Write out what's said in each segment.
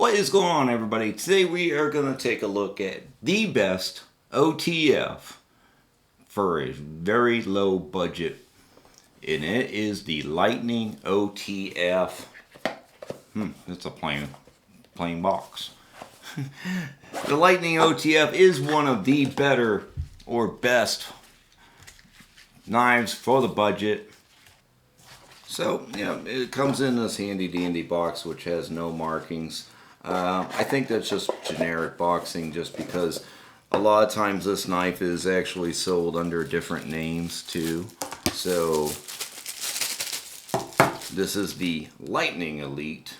What is going on, everybody? Today we are going to take a look at the best OTF for a very low budget, and it is the Lightning OTF. It's a plain box. The Lightning OTF is one of the better or best knives for the budget. So, yeah, it comes in this handy dandy box which has no markings. I think that's just generic boxing, just because a lot of times this knife is actually sold under different names too. So this is the Lightning Elite,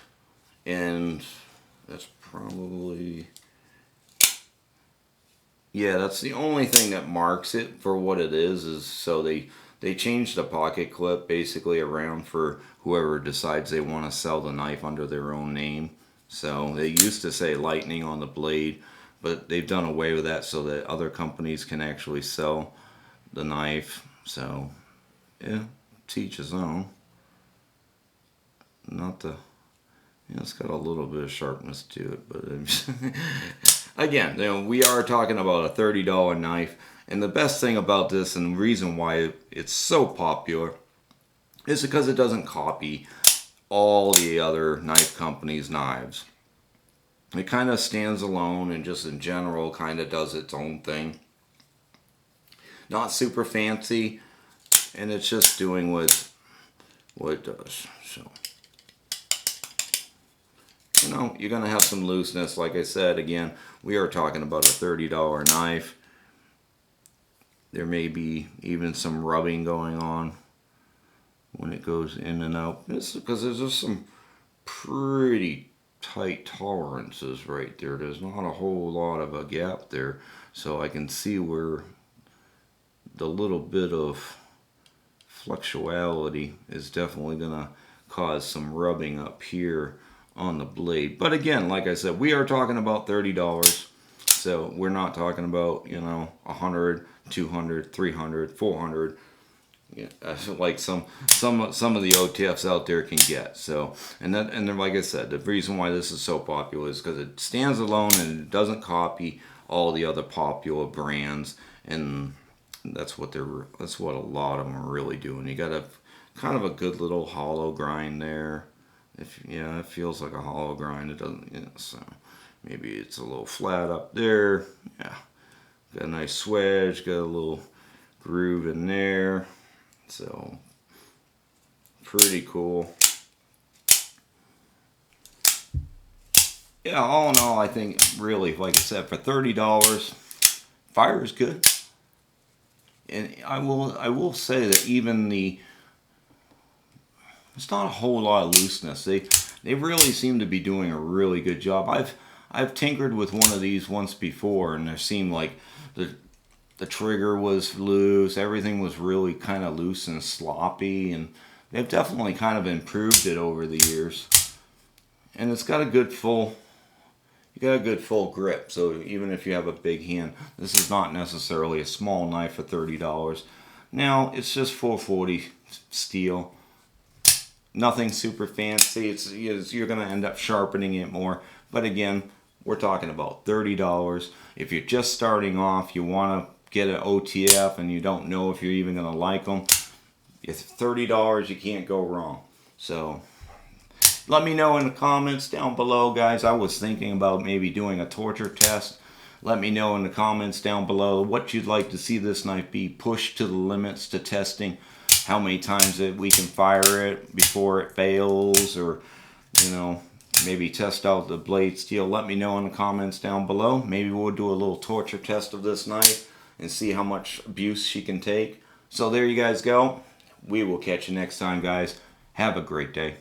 and that's probably, yeah, that's the only thing that marks it for what it is so they changed the pocket clip basically around for whoever decides they want to sell the knife under their own name. So they used to say Lightning on the blade, but they've done away with that so that other companies can actually sell the knife. So yeah, to each his own. Not the, it's got a little bit of sharpness to it, but again, we are talking about a $30 knife. And the best thing about this, and the reason why it's so popular, is because it doesn't copy all the other knife companies' knives. It kind of stands alone and just in general kind of does its own thing. Not super fancy, and it's just doing what it does. So, you're going to have some looseness. Like I said, again, we are talking about a $30 knife. There may be even some rubbing going on when it goes in and out. It's because there's just some pretty tight tolerances right there. There's not a whole lot of a gap there. So I can see where the little bit of fluctuality is definitely going to cause some rubbing up here on the blade. But again, like I said, we are talking about $30. So we're not talking about, 100, 200, 300, 400. Yeah, like some of the OTFs out there can get. So, and then like I said, the reason why this is so popular is because it stands alone and it doesn't copy all the other popular brands, and that's what a lot of them are really doing. You got a kind of a good little hollow grind there. It feels like a hollow grind. It doesn't. So maybe it's a little flat up there. Yeah, got a nice swedge. Got a little groove in there. So, pretty cool. Yeah, all in all, I think really, like I said, for $30, fire is good. And I will say that even it's not a whole lot of looseness. They really seem to be doing a really good job. I've tinkered with one of these once before, and it seemed like the trigger was loose. Everything was really kind of loose and sloppy, and they've definitely kind of improved it over the years. And it's got a good full grip. So even if you have a big hand, this is not necessarily a small knife for $30. Now it's just 440 steel. Nothing super fancy. You're going to end up sharpening it more. But again, we're talking about $30. If you're just starting off, you want to get an OTF and you don't know if you're even going to like them, it's $30, you can't go wrong. So let me know in the comments down below, guys. I was thinking about maybe doing a torture test. Let me know in the comments down below what you'd like to see this knife be pushed to the limits to testing, how many times that we can fire it before it fails, or maybe test out the blade steel. Let me know in the comments down below. Maybe we'll do a little torture test of this knife and see how much abuse she can take. So there you guys go. We will catch you next time, guys. Have a great day.